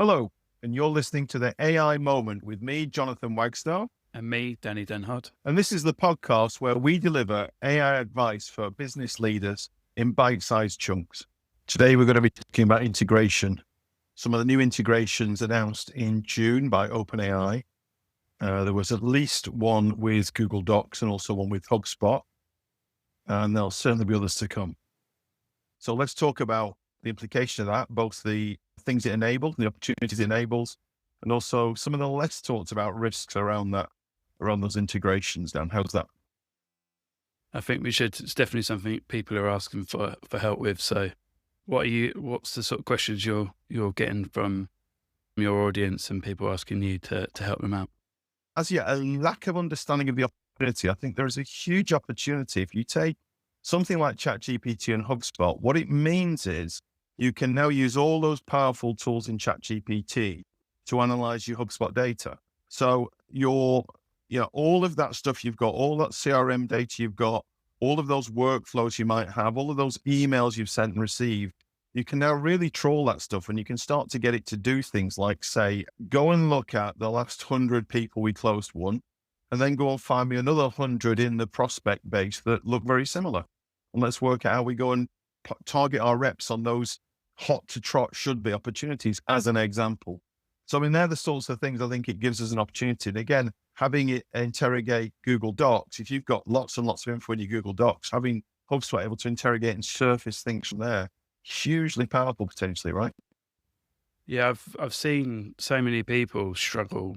Hello, and you're listening to the AI Moment with me, Jonathan Wagstaff. And me, Danny Denhard. And this is the podcast where we deliver AI advice for business leaders in bite-sized chunks. Today, we're going to be talking about integration. Some of the new integrations announced in June by OpenAI. There was at least one with Google Docs and also one with HubSpot. And there'll certainly be others to come. So let's talk about the implication of that, both the things it enables, the opportunities it enables, and also some of the less talked about risks around that, around those integrations. Dan, how's that? I think it's definitely something people are asking for help with. So what's the sort of questions you're getting from your audience and people asking you to help them out? As yet, a lack of understanding of the opportunity. I think there is a huge opportunity. If you take something like ChatGPT and HubSpot, what it means is you can now use all those powerful tools in ChatGPT to analyze your HubSpot data. So all of that stuff you've got, all that CRM data you've got, all of those workflows you might have, all of those emails you've sent and received, you can now really trawl that stuff and you can start to get it to do things like, say, go and look at the last 100 people we closed one, and then go and find me another 100 in the prospect base that look very similar. And let's work out how we go and target our reps on those hot to trot should be opportunities as an example. So I mean, they're the sorts of things I think it gives us an opportunity. And again, having it interrogate Google Docs, if you've got lots and lots of info in your Google Docs, having HubSpot able to interrogate and surface things from there, hugely powerful potentially, right? Yeah, I've seen so many people struggle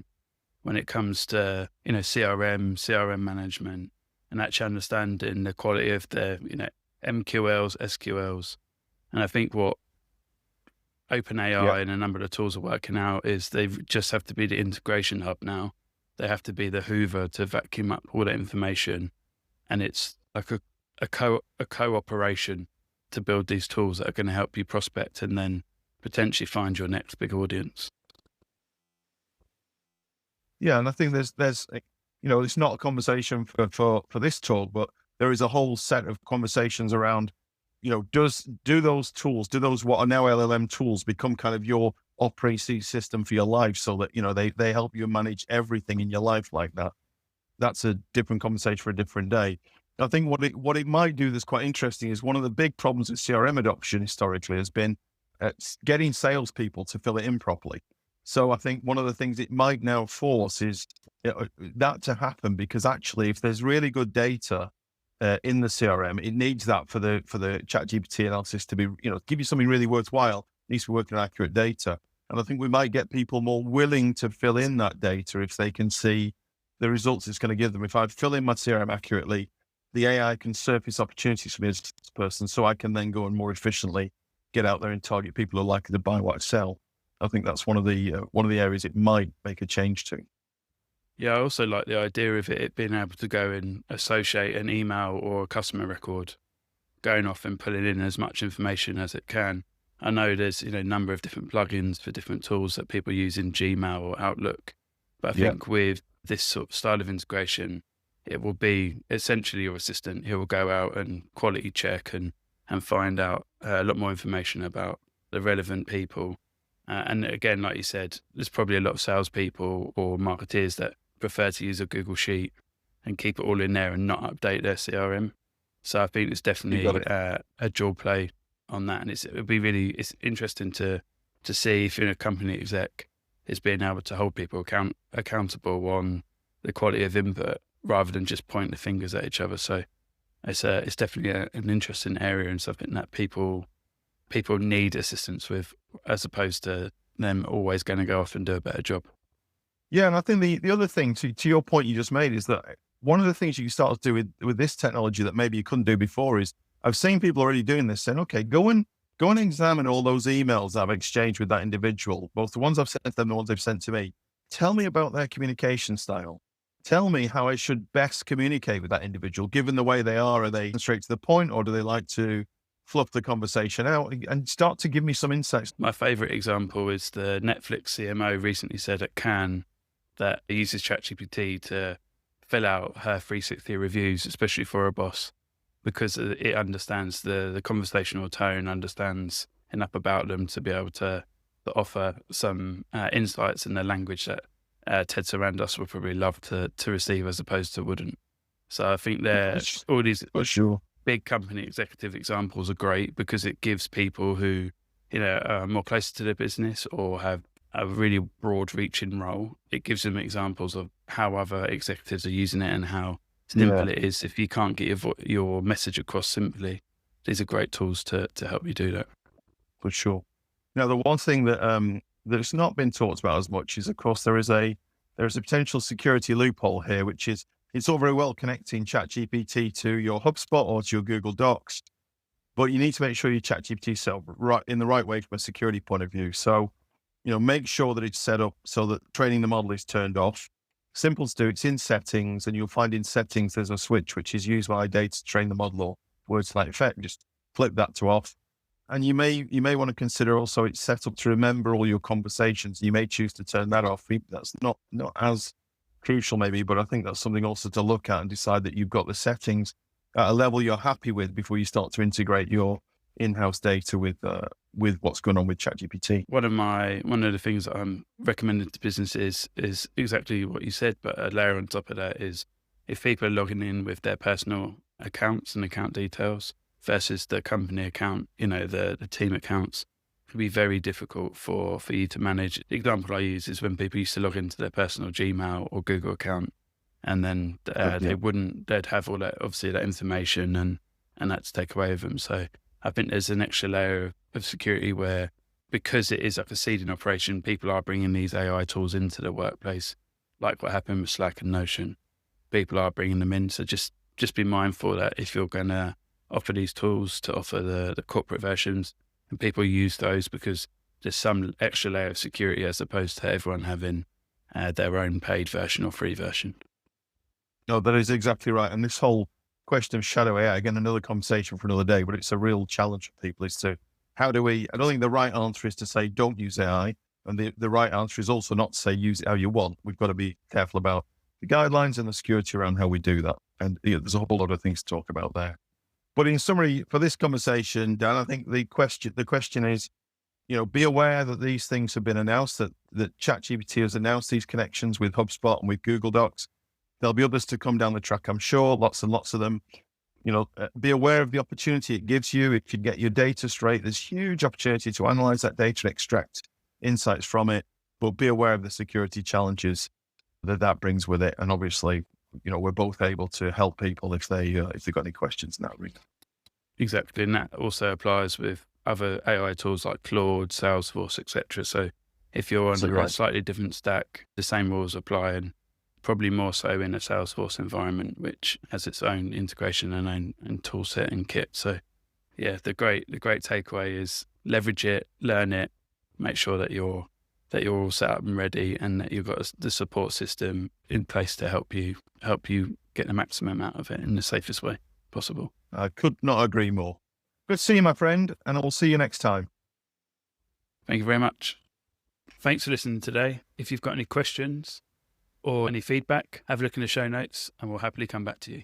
when it comes to, CRM management, and actually understanding the quality of their, MQLs, SQLs. And I think what OpenAI and a number of the tools are working out is they just have to be the integration hub now. They have to be the Hoover to vacuum up all that information. And it's like a cooperation to build these tools that are going to help you prospect and then potentially find your next big audience. Yeah, and I think there's it's not a conversation for this talk, but there is a whole set of conversations around, do those what are now LLM tools become kind of your operating system for your life, so that they help you manage everything in your life like that. That's a different conversation for a different day. I think what it might do that's quite interesting is one of the big problems with CRM adoption historically has been getting salespeople to fill it in properly. So I think one of the things it might now force is that to happen, because actually if there's really good data in the CRM, it needs that for the ChatGPT analysis to be, give you something really worthwhile. It needs to be working on accurate data. And I think we might get people more willing to fill in that data if they can see the results it's going to give them. If I fill in my CRM accurately, the AI can surface opportunities for me as a person, so I can then go and more efficiently get out there and target people who are likely to buy what I sell. I think that's one of the areas it might make a change to. Yeah, I also like the idea of it being able to go and associate an email or a customer record, going off and pulling in as much information as it can. I know there's a number of different plugins for different tools that people use in Gmail or Outlook, but I think with this sort of style of integration, it will be essentially your assistant. He will go out and quality check and find out a lot more information about the relevant people. And again, like you said, there's probably a lot of salespeople or marketeers that prefer to use a Google Sheet and keep it all in there and not update their CRM. So I think it's definitely a dual play on that. And it's interesting to see if a company exec is being able to hold people accountable on the quality of input rather than just point the fingers at each other. So it's definitely an interesting area and something that people need assistance with, as opposed to them always going to go off and do a better job. Yeah, and I think the other thing to your point you just made is that one of the things you can start to do with this technology that maybe you couldn't do before is, I've seen people already doing this, saying, okay, go and examine all those emails I've exchanged with that individual, both the ones I've sent to them, the ones they've sent to me. Tell me about their communication style. Tell me how I should best communicate with that individual, given the way they are. Are they straight to the point, or do they like to fluff the conversation out, and start to give me some insights? My favorite example is the Netflix CMO recently said at Cannes that he uses ChatGPT to fill out her 360 reviews, especially for a boss, because it understands the conversational tone, understands enough about them to be able to that offer some insights in the language that Ted Sarandos would probably love to receive as opposed to wouldn't. So I think all these For sure. big company executive examples are great because it gives people who, are more closer to their business or have a really broad reaching role. It gives them examples of how other executives are using it and how simple it is. If you can't get your message across simply, these are great tools to help you do that. For sure. Now, the one thing that that's not been talked about as much is, of course, there is a potential security loophole here, which is it's all very well connecting ChatGPT to your HubSpot or to your Google Docs, but you need to make sure your ChatGPT set up right in the right way from a security point of view. So, make sure that it's set up so that training the model is turned off. Simple to do. It's in settings, and you'll find in settings there's a switch which is used by data to train the model or words to that effect. Just flip that to off. And you may want to consider also it's set up to remember all your conversations. You may choose to turn that off. That's not as crucial maybe, but I think that's something also to look at and decide that you've got the settings at a level you're happy with before you start to integrate your in-house data with what's going on with ChatGPT. One of the things that I'm recommending to businesses is exactly what you said, but a layer on top of that is if people are logging in with their personal accounts and account details versus the company account, the team accounts, it can be very difficult for you to manage. The example I use is when people used to log into their personal Gmail or Google account, and then they'd have all that, obviously that information and that's take away with them. So I think there's an extra layer of security where, because it is like a seeding operation, people are bringing these AI tools into the workplace, like what happened with Slack and Notion. People are bringing them in. So just be mindful that if you're going to offer these tools to offer the corporate versions, and people use those because there's some extra layer of security as opposed to everyone having their own paid version or free version. No, that is exactly right. And this whole question of shadow AI, again, another conversation for another day, but it's a real challenge for people is to, I don't think the right answer is to say, don't use AI. And the right answer is also not to say, use it how you want. We've got to be careful about the guidelines and the security around how we do that. And there's a whole lot of things to talk about there. But in summary, for this conversation, Dan, I think the question is, be aware that these things have been announced, that ChatGPT has announced these connections with HubSpot and with Google Docs. There'll be others to come down the track, I'm sure, lots and lots of them. Be aware of the opportunity it gives you. If you get your data straight, there's huge opportunity to analyze that data and extract insights from it, but be aware of the security challenges that brings with it. And obviously, we're both able to help people if they've got any questions in that regard. Exactly. And that also applies with other AI tools like Claude, Salesforce, etc. So if you're on a slightly different stack, the same rules apply, and probably more so in a Salesforce environment, which has its own integration and tool set and kit. So yeah, the great takeaway is leverage it, learn it, make sure that you're all set up and ready, and that you've got the support system in place to help you get the maximum out of it in the safest way possible. I could not agree more. Good to see you, my friend, and I will see you next time. Thank you very much. Thanks for listening today. If you've got any questions or any feedback, have a look in the show notes and we'll happily come back to you.